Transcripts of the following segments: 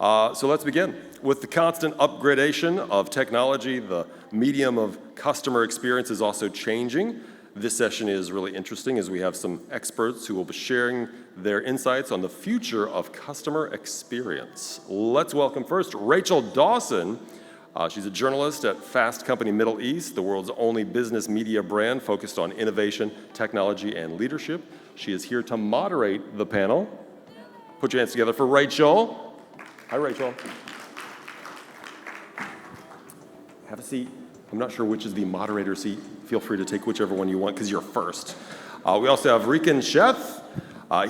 So let's begin. With the constant upgradation of technology, the medium of customer experience is also changing. This session is really interesting as we have some experts who will be sharing their insights on the future of customer experience. Let's welcome first Rachel Dawson. She's a journalist at Fast Company Middle East, the world's only business media brand focused on innovation, technology, and leadership. She is here to moderate the panel. Put your hands together for Rachel. Hi, Rachel. Have a seat. I'm not sure which is the moderator seat. Feel free to take whichever one you want because you're first. We also have Rikin Sheth.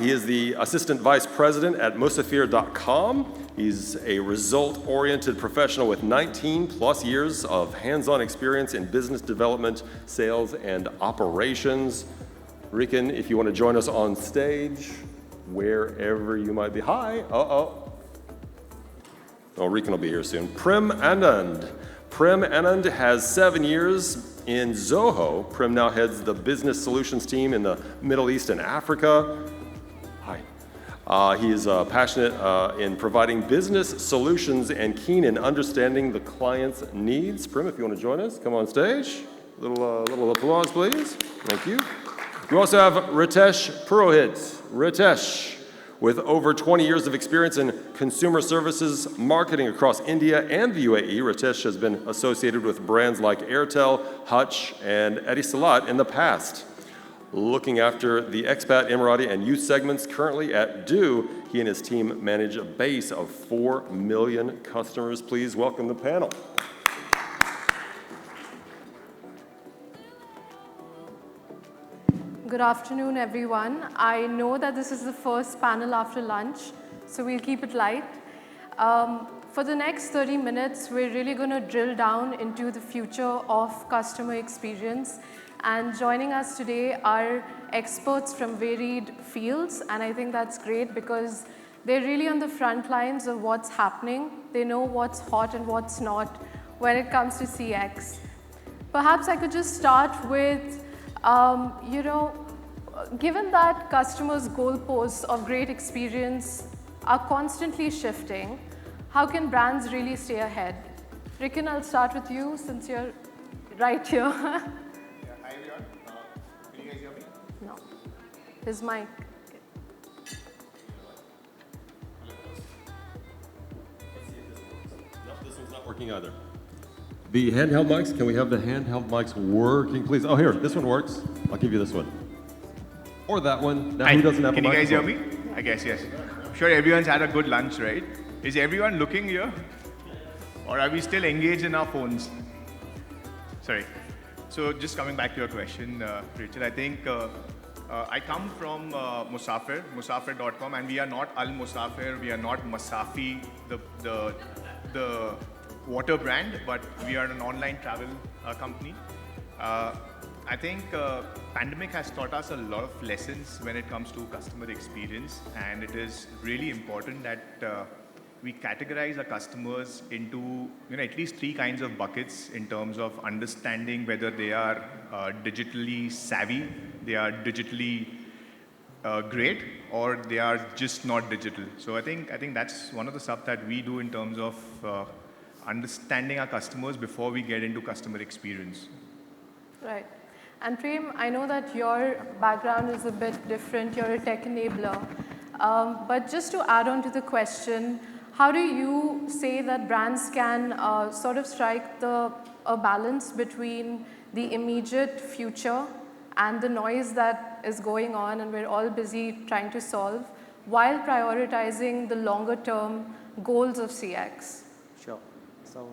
He is the Assistant Vice President at Musafir.com. He's a result-oriented professional with 19 plus years of hands-on experience in business development, sales, and operations. Rikin, if you want to join us on stage, wherever you might be. Hi. Oh, Rikin will be here soon. Prem Anand. Prem Anand has 7 years in Zoho. Prem now heads the business solutions team in the Middle East and Africa. Hi. He is passionate in providing business solutions and keen in understanding the client's needs. Prem, if you want to join us, come on stage. Little applause, please. Thank you. We also have Ritesh Purohit. Ritesh, with over 20 years of experience in consumer services marketing across India and the UAE, Ritesh has been associated with brands like Airtel, Hutch, and Etisalat in the past. Looking after the expat, Emirati, and youth segments currently at Do, he and his team manage a base of 4 million customers. Please welcome the panel. Good afternoon, everyone. I know that this is the first panel after lunch, so we'll keep it light. For the next 30 minutes, we're really going to drill down into the future of customer experience. And joining us today are experts from varied fields, and I think that's great because they're really on the front lines of what's happening. They know what's hot and what's not when it comes to CX. Perhaps I could just start with given that customers' goalposts of great experience are constantly shifting, how can brands really stay ahead? Rikin, I'll start with you since you're right here. Hi everyone. Can you guys hear me? No. His mic. Let's see if this works. No, this one's not working either. The handheld mics, can we have the handheld mics working, please? Oh, here, this one works. I'll give you this one. Or that one. Now, who doesn't have a Can you guys hear me? microphone? I guess, yes. I'm sure everyone's had a good lunch, right? Is everyone looking here? Or are we still engaged in our phones? Sorry. So just coming back to your question, Rachel, I think I come from Musafir, Musafir.com, and we are not Al Musafir, we are not Masafi, the water brand, but we are an online travel company. I think pandemic has taught us a lot of lessons when it comes to customer experience, and it is really important that we categorize our customers into at least 3 kinds of buckets in terms of understanding whether they are digitally savvy, they are digitally great, or they are just not digital. So I think that's one of the stuff that we do in terms of understanding our customers before we get into customer experience. Right. And Prem, I know that your background is a bit different. You're a tech enabler. But just to add on to the question, how do you say that brands can sort of strike a balance between the immediate future and the noise that is going on and we're all busy trying to solve, while prioritizing the longer term goals of CX? Sure. So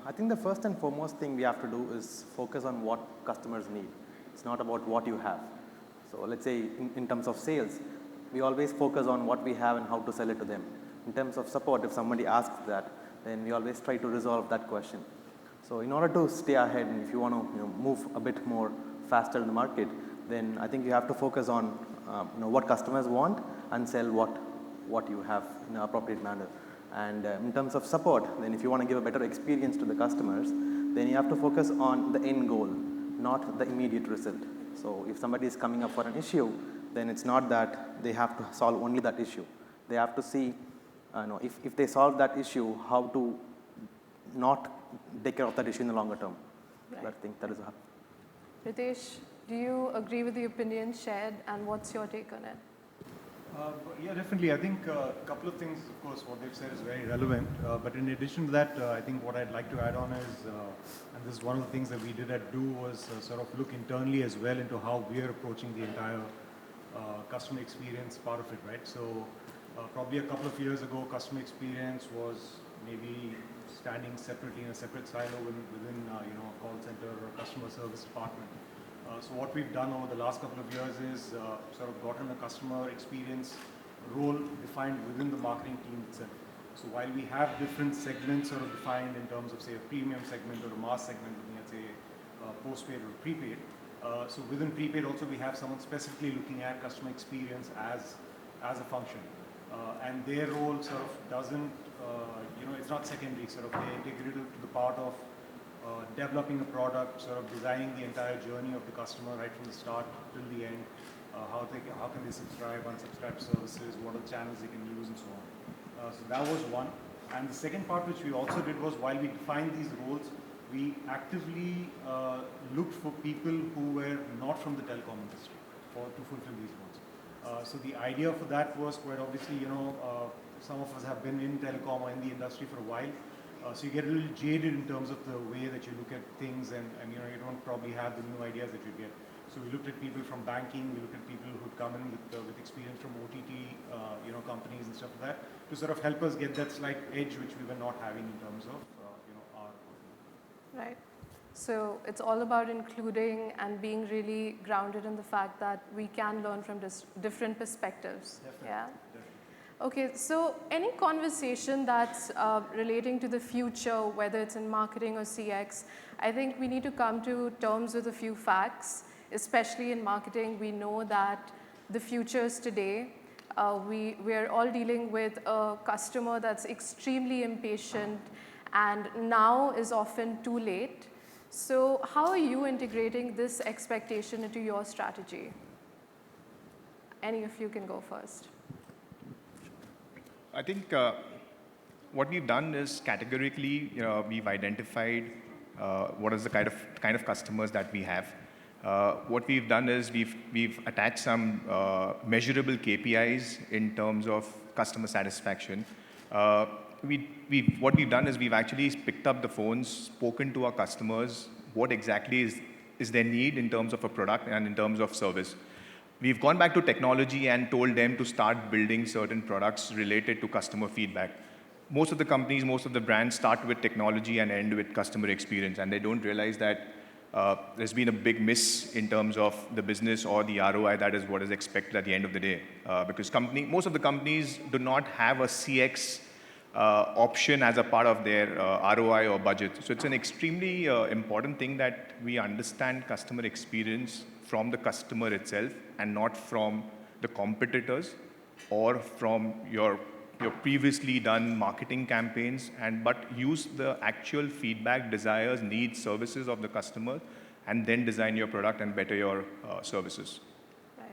I think the first and foremost thing we have to do is focus on what customers need. It's not about what you have. So let's say in terms of sales, we always focus on what we have and how to sell it to them. In terms of support, if somebody asks that, then we always try to resolve that question. So in order to stay ahead, and if you want to move a bit more faster in the market, then I think you have to focus on what customers want and sell what you have in an appropriate manner. And in terms of support, then if you want to give a better experience to the customers, then you have to focus on the end goal, not the immediate result. So if somebody is coming up for an issue, then it's not that they have to solve only that issue. They have to see if they solve that issue, how to not take care of that issue in the longer term. Right. I think that is how. Ritesh, do you agree with the opinion shared, and what's your take on it? Yeah, definitely. I think a couple of things, of course, what they've said is very relevant. But in addition to that, I think what I'd like to add on is, and this is one of the things that we did at Do, was sort of look internally as well into how we're approaching the entire customer experience part of it, right? So probably a couple of years ago, customer experience was maybe standing separately in a separate silo within a call center or customer service department. So what we've done over the last couple of years is sort of gotten a customer experience role defined within the marketing team itself. So while we have different segments sort of defined in terms of, say, a premium segment or a mass segment, looking at, say, postpaid or prepaid, so within prepaid also we have someone specifically looking at customer experience as a function. And their role sort of doesn't, it's not secondary, sort of they're integrated to the part of developing a product, sort of designing the entire journey of the customer right from the start till the end, how can they subscribe, unsubscribe services, what are the channels they can use and so on. So that was one. And the second part which we also did was, while we defined these roles, we actively looked for people who were not from the telecom industry to fulfill these roles. So the idea for that was quite obviously, some of us have been in telecom or in the industry for a while. So you get a little jaded in terms of the way that you look at things, and you don't probably have the new ideas that you get. So we looked at people from banking, we looked at people who'd come in with experience from OTT, companies and stuff like that, to sort of help us get that slight edge which we were not having in terms of, our. Right. So it's all about including and being really grounded in the fact that we can learn from different perspectives. Definitely. Yeah. Definitely. Okay, so any conversation that's relating to the future, whether it's in marketing or CX, I think we need to come to terms with a few facts, especially in marketing. We know that the future is today. We are all dealing with a customer that's extremely impatient, and now is often too late. So how are you integrating this expectation into your strategy? Any of you can go first. I think what we've done is categorically, we've identified what is the kind of customers that we have. What we've done is we've attached some measurable KPIs in terms of customer satisfaction. What we've done is we've actually picked up the phones, spoken to our customers, what exactly is their need in terms of a product and in terms of service. We've gone back to technology and told them to start building certain products related to customer feedback. Most of the companies, most of the brands start with technology and end with customer experience, and they don't realize that there's been a big miss in terms of the business or the ROI that is what is expected at the end of the day. Because most of the companies do not have a CX option as a part of their ROI or budget. So it's an extremely important thing that we understand customer experience from the customer itself and not from the competitors or from your previously done marketing campaigns, but use the actual feedback, desires, needs, services of the customer, and then design your product and better your services. Right.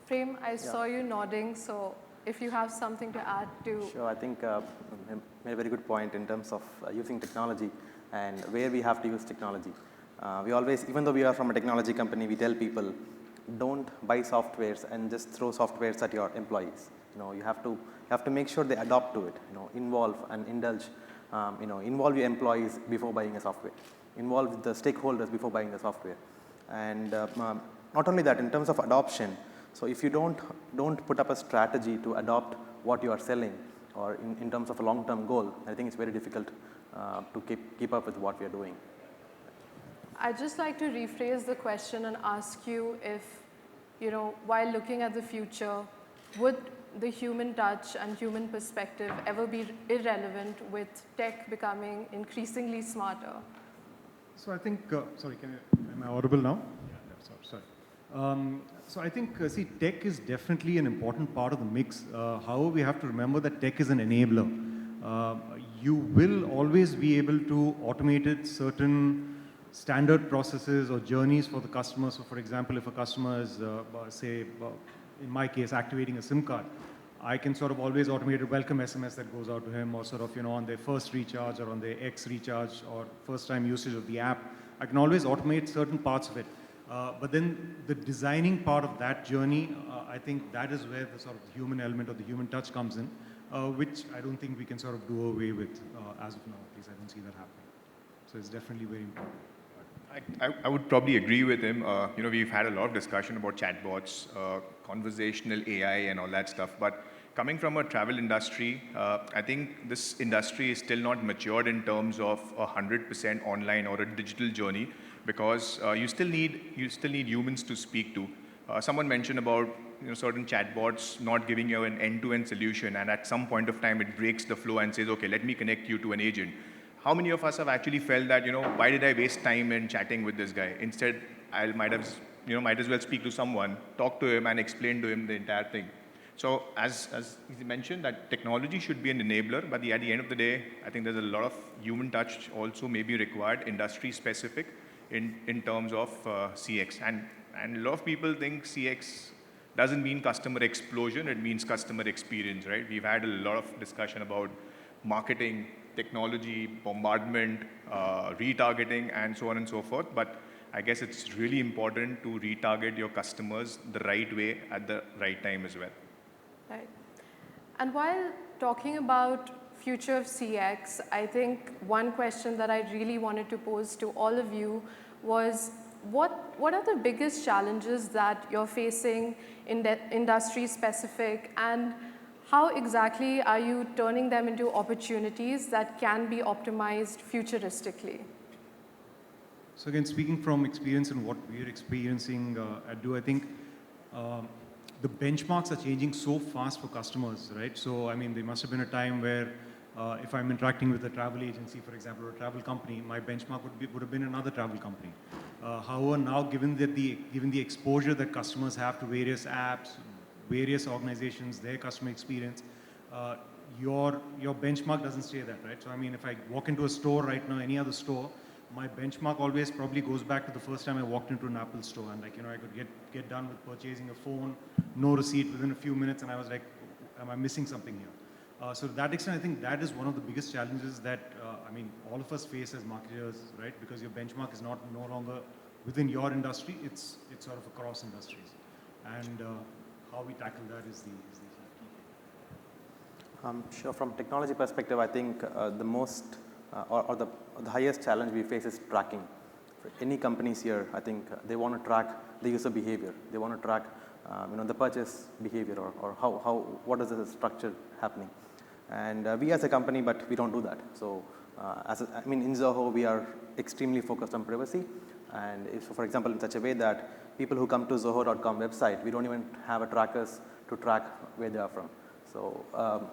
Prem, I saw you nodding, so if you have something to add to... Sure, I think you made a very good point in terms of using technology and where we have to use technology. We always, even though we are from a technology company, we tell people, don't buy softwares and just throw softwares at your employees. You have to make sure they adopt to it. Involve and indulge. Involve your employees before buying a software. Involve the stakeholders before buying the software. And not only that, in terms of adoption. So if you don't put up a strategy to adopt what you are selling, or in terms of a long-term goal, I think it's very difficult to keep up with what we are doing. I'd just like to rephrase the question and ask you if, while looking at the future, would the human touch and human perspective ever be irrelevant with tech becoming increasingly smarter? So I think, sorry, am I audible now? Yeah, sorry. So I think, see, tech is definitely an important part of the mix. However, we have to remember that tech is an enabler. You will always be able to automate certain standard processes or journeys for the customer. So for example, if a customer is, say, in my case, activating a SIM card, I can sort of always automate a welcome SMS that goes out to him, or sort of, on their first recharge or on their X recharge or first time usage of the app. I can always automate certain parts of it. But then the designing part of that journey, I think that is where the sort of human element or the human touch comes in, which I don't think we can sort of do away with as of now. At least I don't see that happening. So it's definitely very important. I would probably agree with him. We've had a lot of discussion about chatbots, conversational AI and all that stuff. But coming from a travel industry, I think this industry is still not matured in terms of 100% online or a digital journey, because you still need humans to speak to. Someone mentioned about certain chatbots not giving you an end-to-end solution, and at some point of time it breaks the flow and says, okay, let me connect you to an agent. How many of us have actually felt that, why did I waste time in chatting with this guy? Instead, I might as well speak to someone, talk to him and explain to him the entire thing. So as he mentioned, that technology should be an enabler, but at the end of the day, I think there's a lot of human touch also may be required, industry specific in terms of CX. And a lot of people think CX doesn't mean customer explosion, it means customer experience, right? We've had a lot of discussion about marketing, technology, bombardment, retargeting, and so on and so forth. But I guess it's really important to retarget your customers the right way at the right time as well. Right. And while talking about future of CX, I think one question that I really wanted to pose to all of you was, what are the biggest challenges that you're facing in the industry specific, and how exactly are you turning them into opportunities that can be optimized futuristically? So again, speaking from experience and what we're experiencing at Do, I think the benchmarks are changing so fast for customers, right? So, I mean, there must have been a time where if I'm interacting with a travel agency, for example, or a travel company, my benchmark would have been another travel company. However, now given the exposure that customers have to various apps, various organizations, their customer experience, your benchmark doesn't stay that, right? So I mean, if I walk into a store right now, any other store, my benchmark always probably goes back to the first time I walked into an Apple store, and I could get done with purchasing a phone, no receipt within a few minutes, and I was like, am I missing something here? So to that extent, I think that is one of the biggest challenges that all of us face as marketers, right? Because your benchmark is no longer within your industry; it's sort of across industries, and how we tackle that is the key. Sure. From technology perspective, I think the most or the highest challenge we face is tracking. For any companies here, I think they want to track the user behavior. They want to track the purchase behavior, or what is the structure happening. And we as a company, but we don't do that. So in Zoho, we are extremely focused on privacy. And if, for example, in such a way that people who come to Zoho.com website, we don't even have a trackers to track where they are from. So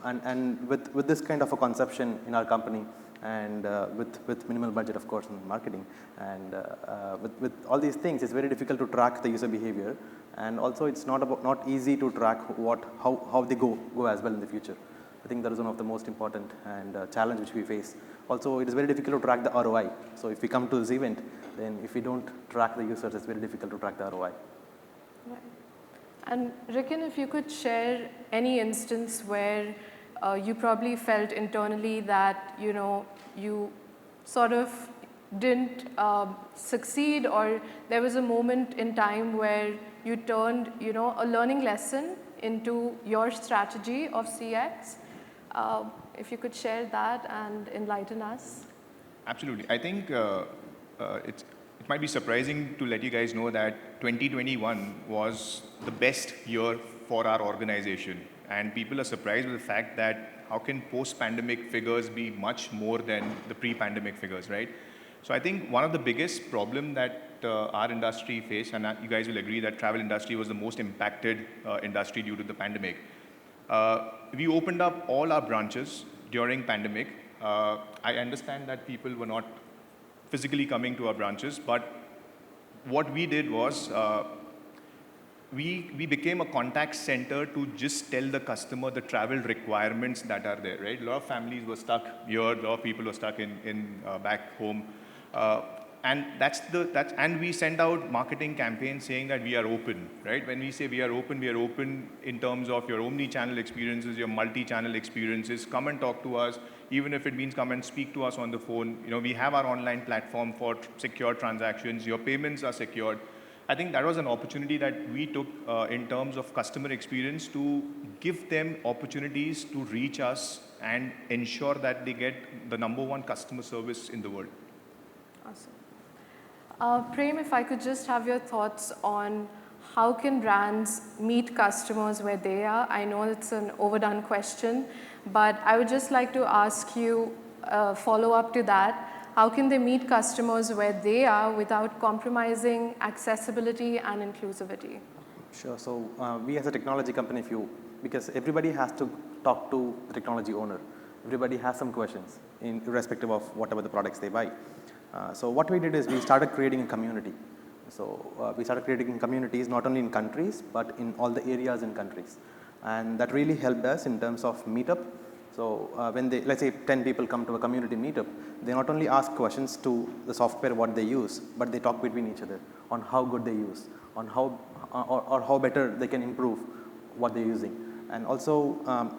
and with this kind of a conception in our company, and with minimal budget, of course, in marketing, and with all these things, it's very difficult to track the user behavior, and also it's not easy to track how they go as well in the future. I think that is one of the most important and challenge which we face. Also, it is very difficult to track the ROI. So if we come to this event, then if we don't track the users, it's very difficult to track the ROI. Right. And Rikin, if you could share any instance where you probably felt internally that you sort of didn't succeed, or there was a moment in time where you turned a learning lesson into your strategy of CX. If you could share that and enlighten us. Absolutely. I think it might be surprising to let you guys know that 2021 was the best year for our organization. And people are surprised with the fact that how can post-pandemic figures be much more than the pre-pandemic figures, right? So I think one of the biggest problem that our industry faced, and you guys will agree that travel industry was the most impacted industry due to the pandemic. We opened up all our branches during pandemic. I understand that people were not physically coming to our branches, but what we did was we became a contact center to just tell the customer the travel requirements that are there, right? A lot of families were stuck here, a lot of people were stuck in back home. and we send out marketing campaigns saying that we are open, right? When we say we are open in terms of your omni-channel experiences, your multi-channel experiences. Come and talk to us, even if it means come and speak to us on the phone. We have our online platform for secure transactions. Your payments are secured. I think that was an opportunity that we took in terms of customer experience to give them opportunities to reach us and ensure that they get the #1 customer service in the world. Awesome. Prem, if I could just have your thoughts on how can brands meet customers where they are? I know it's an overdone question, but I would just like to ask you a follow-up to that. How can they meet customers where they are without compromising accessibility and inclusivity? Sure. So we as a technology company, because everybody has to talk to the technology owner. Everybody has some questions, irrespective of whatever the products they buy. So what we did is we started creating a community. So we started creating communities not only in countries, but in all the areas in countries. And that really helped us in terms of meetup. So when let's say 10 people come to a community meetup, they not only ask questions to the software what they use, but they talk between each other on how good they use, on how or how better they can improve what they're using. And also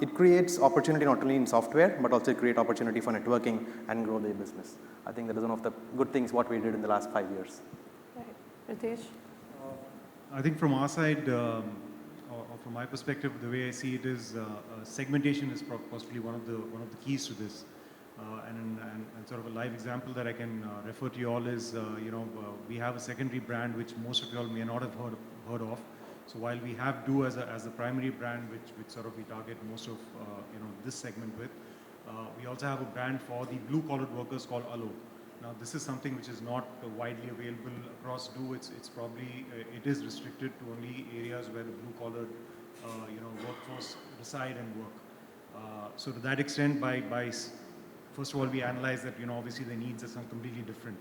it creates opportunity not only in software, but also create opportunity for networking and grow their business. I think that is one of the good things what we did in the last 5 years. Right. Ritesh? I think from our side, or from my perspective, the way I see it is segmentation is possibly one of the keys to this. And sort of a live example that I can refer to you all is, we have a secondary brand which most of you all may not have heard of. So while we have Do as a primary brand, which sort of we target most of this segment with, we also have a brand for the blue-collared workers called Allo. Now this is something which is not widely available across Do. It's probably it is restricted to only areas where the blue-collared workforce reside and work. So to that extent, first of all, we analyze that obviously the needs are some completely different,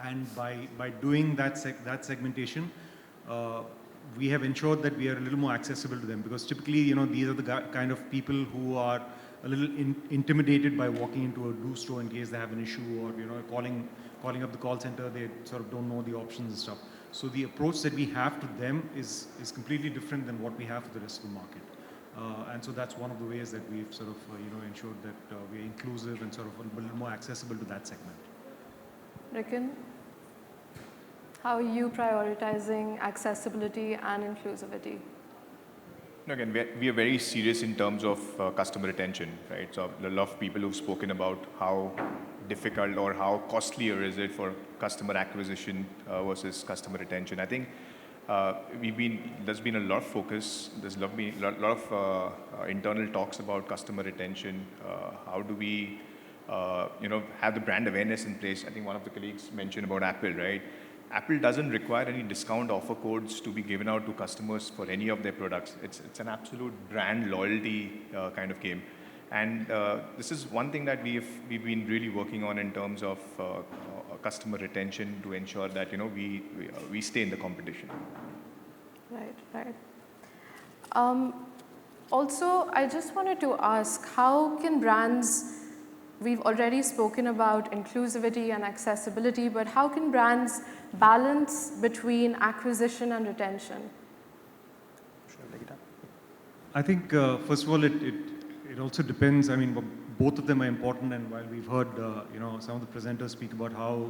and by doing that segmentation, we have ensured that we are a little more accessible to them, because typically these are the kind of people who are a little intimidated by walking into a Do store in case they have an issue, or calling up the call center. They sort of don't know the options and stuff. So the approach that we have to them is completely different than what we have for the rest of the market. And so that's one of the ways that we've sort of ensured that we're inclusive and sort of a little more accessible to that segment. Rikin, how are you prioritizing accessibility and inclusivity? Again, we are very serious in terms of customer retention, right? So a lot of people who've spoken about how difficult or how costlier is it for customer acquisition versus customer retention. I think there's been a lot of focus. There's been a lot of internal talks about customer retention. How do we, have the brand awareness in place? I think one of the colleagues mentioned about Apple, right? Apple doesn't require any discount offer codes to be given out to customers for any of their products. It's an absolute brand loyalty kind of game. And this is one thing that we've been really working on in terms of customer retention to ensure that we stay in the competition. Right. Also, I just wanted to ask, how can brands, we've already spoken about inclusivity and accessibility, but how can brands balance between acquisition and retention? I think, first of all, it also depends. I mean, both of them are important, and while we've heard, some of the presenters speak about how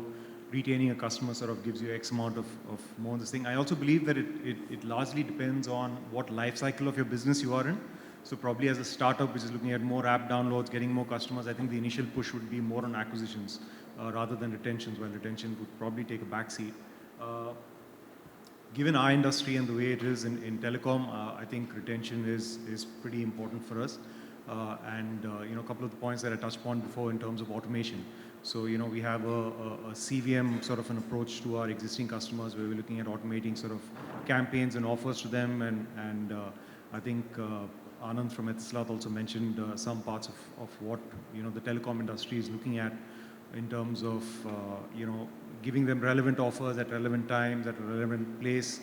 retaining a customer sort of gives you X amount of more of this thing, I also believe that it largely depends on what life cycle of your business you are in. So probably as a startup which is looking at more app downloads, getting more customers, I think the initial push would be more on acquisitions rather than retentions, while retention would probably take a back seat. Given our industry and the way it is in telecom, I think retention is pretty important for us. And a couple of the points that I touched upon before in terms of automation. So we have a CVM sort of an approach to our existing customers where we're looking at automating sort of campaigns and offers to them, and I think Anand from Etisalat also mentioned some parts of what the telecom industry is looking at in terms of giving them relevant offers at relevant times, at a relevant place.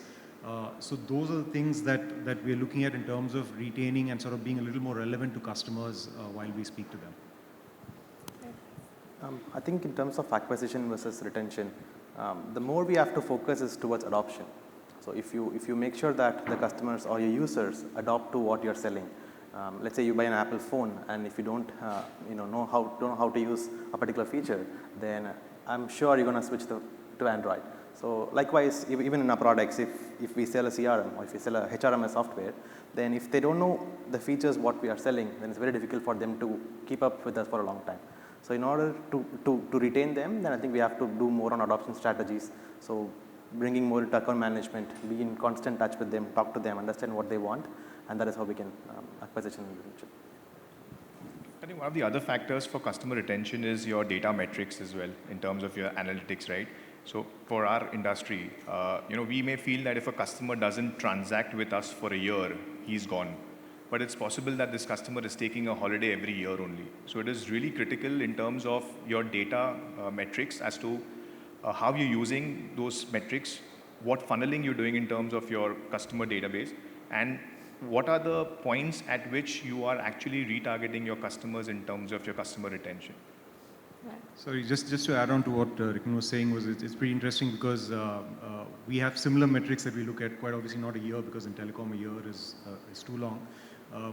So those are the things that we're looking at in terms of retaining and sort of being a little more relevant to customers while we speak to them. I think in terms of acquisition versus retention, the more we have to focus is towards adoption. So if you make sure that the customers or your users adopt to what you're selling, let's say you buy an Apple phone, and if you don't don't know how to use a particular feature, then I'm sure you're going to switch to Android. So likewise, even in our products, if we sell a CRM or if we sell a HRMS software, then if they don't know the features what we are selling, then it's very difficult for them to keep up with us for a long time. So in order to retain them, then I think we have to do more on adoption strategies. So bringing more to account management, be in constant touch with them, talk to them, understand what they want, and that is how we can acquisition in the future. I think one of the other factors for customer retention is your data metrics as well, in terms of your analytics, right? So for our industry, we may feel that if a customer doesn't transact with us for a year, he's gone. But it's possible that this customer is taking a holiday every year only. So it is really critical in terms of your data metrics as to how you're using those metrics, what funneling you're doing in terms of your customer database, and what are the points at which you are actually retargeting your customers in terms of your customer retention. Sorry, just to add on to what Rikin was saying, it's pretty interesting because we have similar metrics that we look at, quite obviously not a year, because in telecom a year is too long.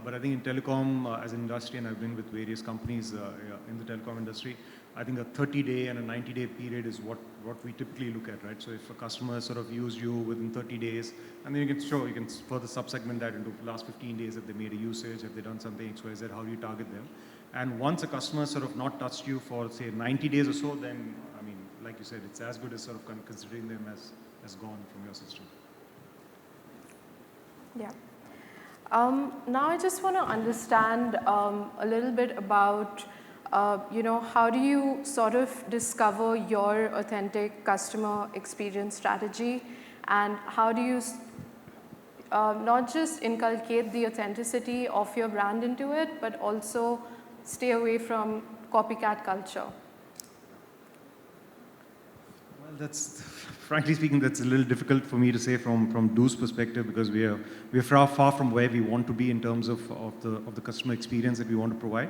But I think in telecom as an industry, and I've been with various companies in the telecom industry, I think a 30-day and a 90-day period is what we typically look at, right? So if a customer sort of used you within 30 days, and then you can further subsegment that into the last 15 days, if they made a usage, if they done something X, Y, Z, how do you target them? And once a customer sort of not touched you for, say, 90 days or so, then, I mean, like you said, it's as good as sort of considering them as gone from your system. Yeah. Now I just want to understand a little bit about, how do you sort of discover your authentic customer experience strategy, and how do you not just inculcate the authenticity of your brand into it, but also stay away from copycat culture? Well, that's, frankly speaking, that's a little difficult for me to say from Do's perspective, because we're far from where we want to be in terms of the customer experience that we want to provide.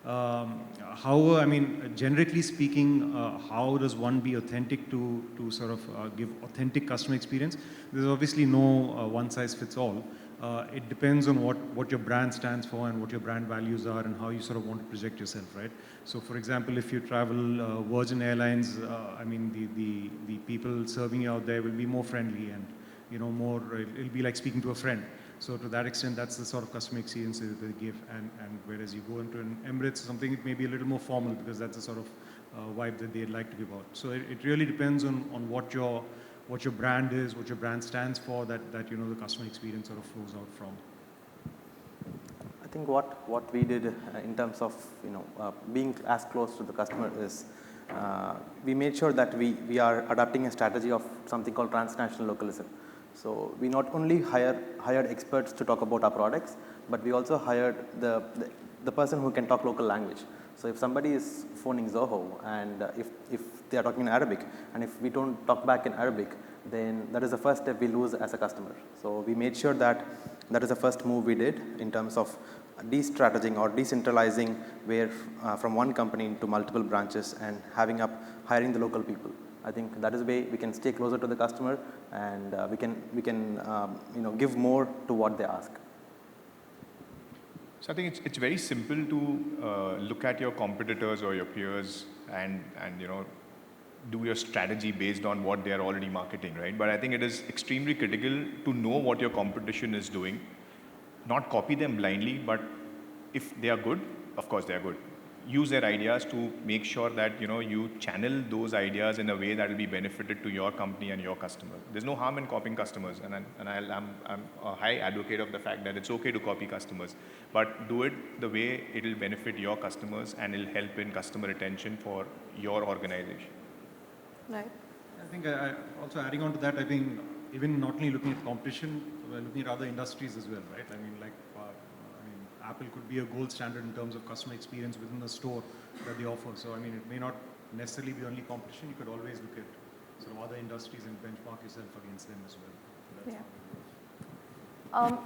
However, I mean, generally speaking, how does one be authentic to sort of give authentic customer experience? There's obviously no one size fits all. It depends on what your brand stands for and what your brand values are and how you sort of want to project yourself, right? So, for example, if you travel Virgin Airlines, I mean, the people serving you out there will be more friendly and, more, it'll be like speaking to a friend. So to that extent, that's the sort of customer experience that they give. And whereas you go into an Emirates or something, it may be a little more formal, because that's the sort of vibe that they'd like to give out. So it really depends on what your brand is, what your brand stands for, that the customer experience sort of flows out from. I think what we did in terms of being as close to the customer is we made sure that we are adopting a strategy of something called transnational localism. So we not only hired experts to talk about our products, but we also hired the person who can talk local language. So if somebody is phoning Zoho, and if they are talking in Arabic, and if we don't talk back in Arabic, then that is the first step we lose as a customer. So we made sure that is the first move we did in terms of de-strategizing or decentralizing where from one company into multiple branches and hiring the local people. I think that is the way we can stay closer to the customer, and we can give more to what they ask. So I think it's very simple to look at your competitors or your peers and do your strategy based on what they are already marketing, right? But I think it is extremely critical to know what your competition is doing, not copy them blindly, but if they are good, of course they are good. Use their ideas to make sure that you channel those ideas in a way that will be benefited to your company and your customer. There's no harm in copying customers, and I'm a high advocate of the fact that it's okay to copy customers, but do it the way it will benefit your customers and it'll help in customer retention for your organization. Right. I think also adding on to that, I think even not only looking at competition, we're looking at other industries as well, right? I mean, like Apple could be a gold standard in terms of customer experience within the store that they offer. So, I mean, it may not necessarily be only competition. You could always look at sort of other industries and benchmark yourself against them as well. Yeah.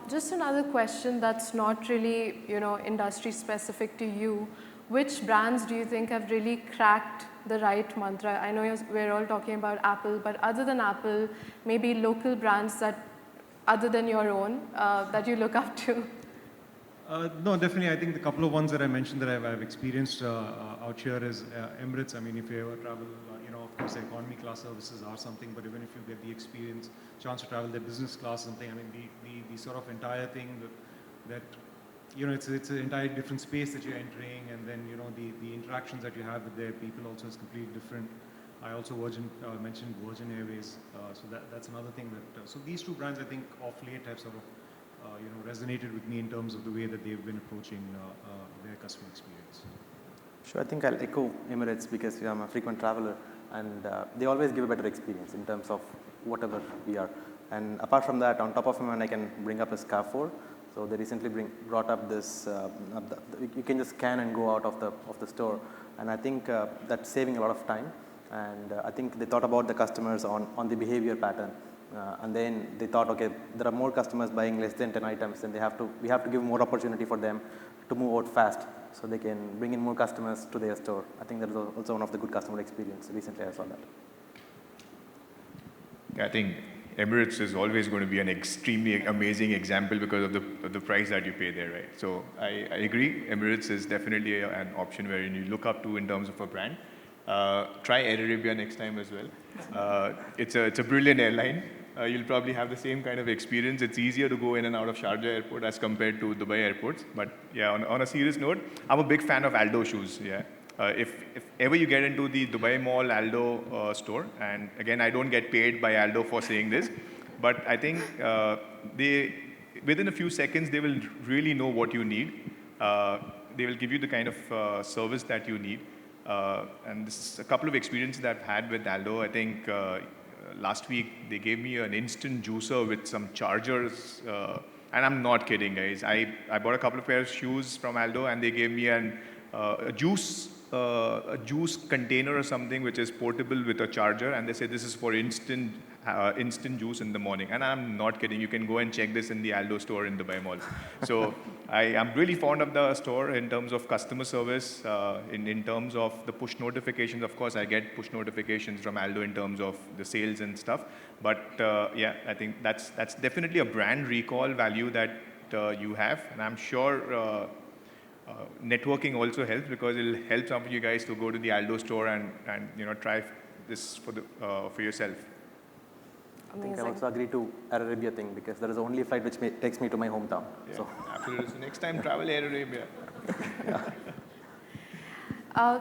Just another question that's not really, industry specific to you. Which brands do you think have really cracked the right mantra? I know we're all talking about Apple, but other than Apple, maybe local brands that, other than your own, that you look up to? No, definitely. I think the couple of ones that I mentioned that I've experienced out here is Emirates. I mean, if you ever travel, of course, the economy class services are something, but even if you get the experience, chance to travel the business class something, I mean, the sort of entire thing that it's an entire different space that you're entering, and then, the interactions that you have with their people also is completely different. I also mentioned Virgin Airways, so that's another thing that, so these two brands I think off late have sort of resonated with me in terms of the way that they've been approaching their customer experience. Sure, I think I'll echo Emirates because I'm a frequent traveler, and they always give a better experience in terms of whatever we are. And apart from that, on top of them, I can bring up is Carrefour. So they recently brought up this, you can just scan and go out of the store, and I think that's saving a lot of time. And I think they thought about the customers on the behavior pattern. And then they thought, okay, there are more customers buying less than 10 items, and we have to give more opportunity for them to move out fast so they can bring in more customers to their store. I think that is also one of the good customer experience. Recently I saw that. I think Emirates is always going to be an extremely amazing example because of the price that you pay there, right? So I agree, Emirates is definitely an option where you look up to in terms of a brand. Try Air Arabia next time as well. It's a brilliant airline. You'll probably have the same kind of experience. It's easier to go in and out of Sharjah airport as compared to Dubai airports. But yeah, on a serious note, I'm a big fan of Aldo shoes. Yeah, if ever you get into the Dubai Mall Aldo store, and again, I don't get paid by Aldo for saying this, but I think within a few seconds they will really know what you need. They will give you the kind of service that you need. And this is a couple of experiences that I've had with Aldo. I think last week they gave me an instant juicer with some chargers, and I'm not kidding, guys. I bought a couple of pairs of shoes from Aldo, and they gave me a juice container or something which is portable with a charger, and they said this is for instant juice in the morning. And I'm not kidding. You can go and check this in the Aldo store in Dubai Mall. So I am really fond of the store in terms of customer service, in terms of the push notifications. Of course, I get push notifications from Aldo in terms of the sales and stuff. But yeah, I think that's definitely a brand recall value that you have. And I'm sure networking also helps, because it'll help some of you guys to go to the Aldo store and try this for yourself. I think I also agree to Air Arabia thing, because there is only a flight which takes me to my hometown. Yeah, so absolutely. So next time, travel Air Arabia.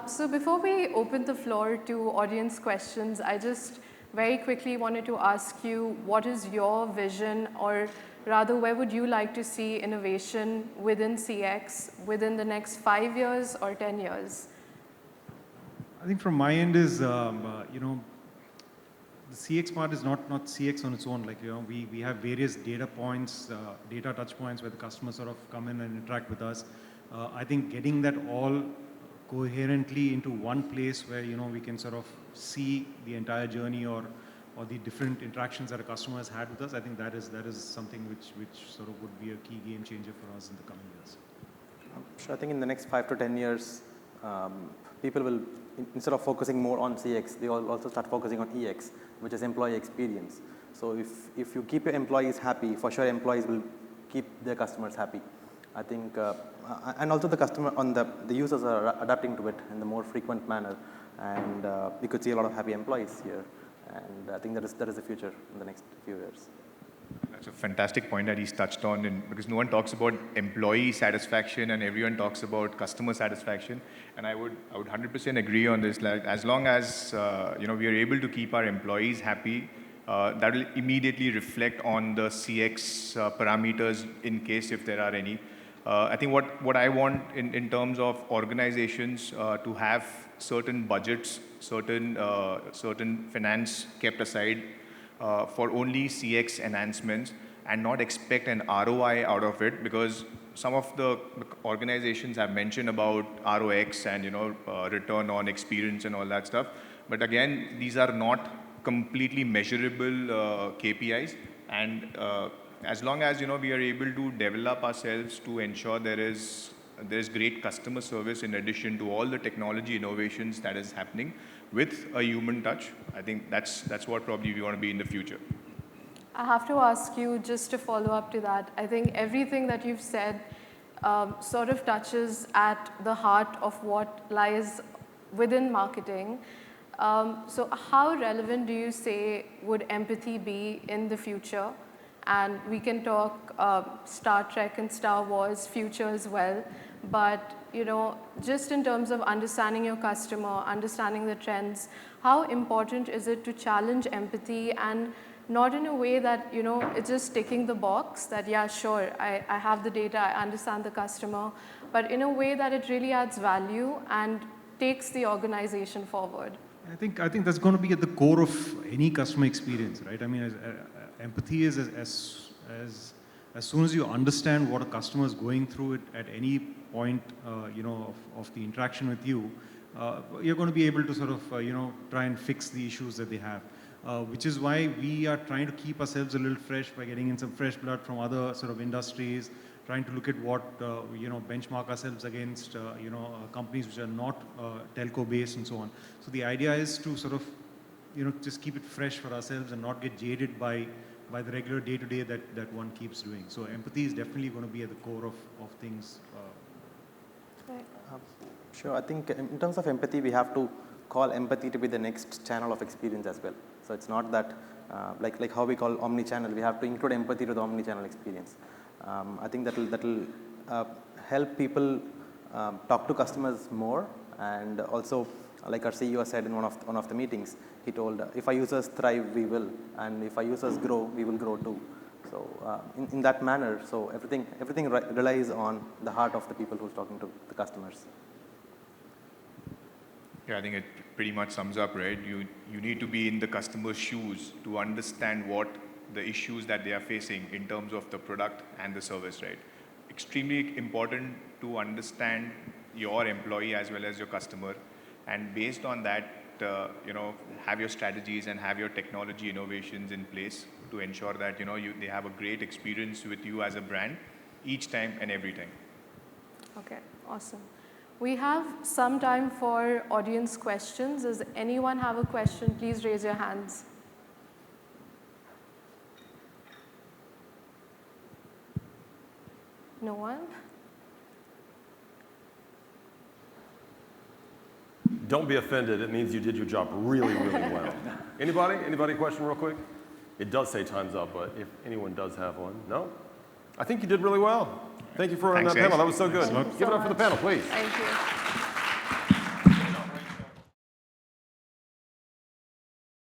So before we open the floor to audience questions, I just very quickly wanted to ask you, what is your vision, or rather, where would you like to see innovation within CX within the next 5 years or 10 years? I think from my end is, the CX part is not CX on its own. Like, we have various data points, data touch points where the customers sort of come in and interact with us. I think getting that all coherently into one place where, we can sort of see the entire journey or the different interactions that a customer has had with us, I think that is something which sort of would be a key game changer for us in the coming years. So I think in the next 5 to 10 years, people will, instead of focusing more on CX, they will also start focusing on EX, which is employee experience. So if you keep your employees happy, for sure employees will keep their customers happy. I think, and also the users are adapting to it in the more frequent manner, and we could see a lot of happy employees here. And I think that is the future in the next few years. That's a fantastic point that he's touched on, because no one talks about employee satisfaction and everyone talks about customer satisfaction. And I would 100% agree on this. Like, as long as we are able to keep our employees happy, that will immediately reflect on the CX parameters in case if there are any. I think what I want in terms of organizations to have certain budgets, certain finance kept aside for only CX enhancements, and not expect an ROI out of it, because some of the organizations have mentioned about ROX and return on experience and all that stuff. But again, these are not completely measurable KPIs, and as long as we are able to develop ourselves to ensure there's great customer service in addition to all the technology innovations that is happening with a human touch, I think that's what probably we want to be in the future. I have to ask you, just to follow up to that, I think everything that you've said sort of touches at the heart of what lies within marketing. So how relevant do you say would empathy be in the future? And we can talk Star Trek and Star Wars future as well. But just in terms of understanding your customer, understanding the trends, how important is it to challenge empathy, and not in a way that it's just ticking the box that yeah, sure, I have the data, I understand the customer, but in a way that it really adds value and takes the organization forward. I think that's going to be at the core of any customer experience, right? I mean, empathy is as soon as you understand what a customer is going through at any point, of the interaction with you, you're going to be able to sort of, try and fix the issues that they have. Which is why we are trying to keep ourselves a little fresh by getting in some fresh blood from other sort of industries, trying to look at what, benchmark ourselves against, companies which are not telco based and so on. So the idea is to sort of, just keep it fresh for ourselves and not get jaded by the regular day-to-day that one keeps doing. So empathy is definitely going to be at the core of things. Sure, I think in terms of empathy, we have to call empathy to be the next channel of experience as well. So it's not that, like how we call omni-channel, we have to include empathy to the omni-channel experience. I think that'll help people talk to customers more, and also, like our CEO said in one of the meetings, he told, if our users thrive, we will, and if our users grow, we will grow too. So in that manner, so everything relies on the heart of the people who's talking to the customers. Yeah, I think it pretty much sums up, right? You need to be in the customer's shoes to understand what the issues that they are facing in terms of the product and the service, right? Extremely important to understand your employee as well as your customer, and based on that, have your strategies and have your technology innovations in place to ensure that they have a great experience with you as a brand each time and every time. Okay, awesome. We have some time for audience questions. Does anyone have a question? Please raise your hands. No one? Don't be offended. It means you did your job really, really well. Anybody question real quick? It does say time's up, but if anyone does have one. No? I think you did really well. Thank you for running that panel. That was so good. Give it up for the panel, please. Thank you.